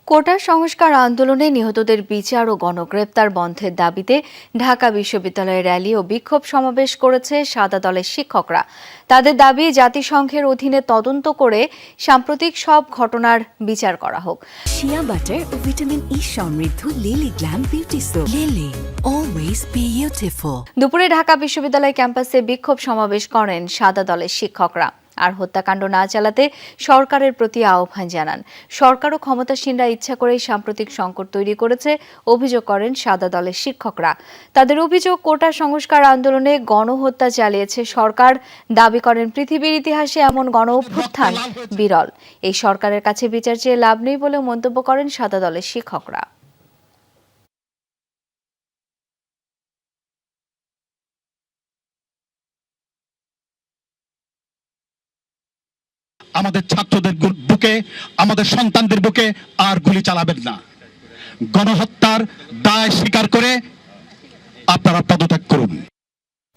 কোটা সংস্কার আন্দোলনে নিহতদের বিচার ও গণগ্রেপ্তার বন্ধের দাবিতে ঢাকা বিশ্ববিদ্যালয়ে র্যালি ও বিক্ষোভ সমাবেশ করেছে সাদা দলের শিক্ষকরা। তাদের দাবি, জাতিসংঘের অধীনে তদন্ত করে সাম্প্রতিক সব ঘটনার বিচার করা হোক। শিয়া বাটার ও ভিটামিন ই সমৃদ্ধ lily glam beauty soap. Lily, always beautiful. দুপুরে ঢাকা বিশ্ববিদ্যালয় ক্যাম্পাসে বিক্ষোভ সমাবেশ করেন সাদা দলের শিক্ষকরা আর হত্যাকাণ্ড না চালাতে সরকারের প্রতি আহ্বান জানান। সরকার ও ক্ষমতাসীনরা ইচ্ছা করেই সাম্প্রতিক সংকট তৈরি করেছে অভিযোগ করেন সাদা দলের শিক্ষকরা। তাদের অভিযোগ, কোটা সংস্কার আন্দোলনে গণহত্যা চালিয়েছে সরকার। দাবি করেন, পৃথিবীর ইতিহাসে এমন গণ অভ্যুত্থান বিরল। এই সরকারের কাছে বিচার চেয়ে লাভ নেই বলেও মন্তব্য করেন সাদা দলের শিক্ষকরা। আমাদের ছাত্রদের বুকে, আমাদের সন্তানদের বুকে আর গুলি চালাবেন না। গণহত্যার দায় স্বীকার করে আপনারা পদত্যাগ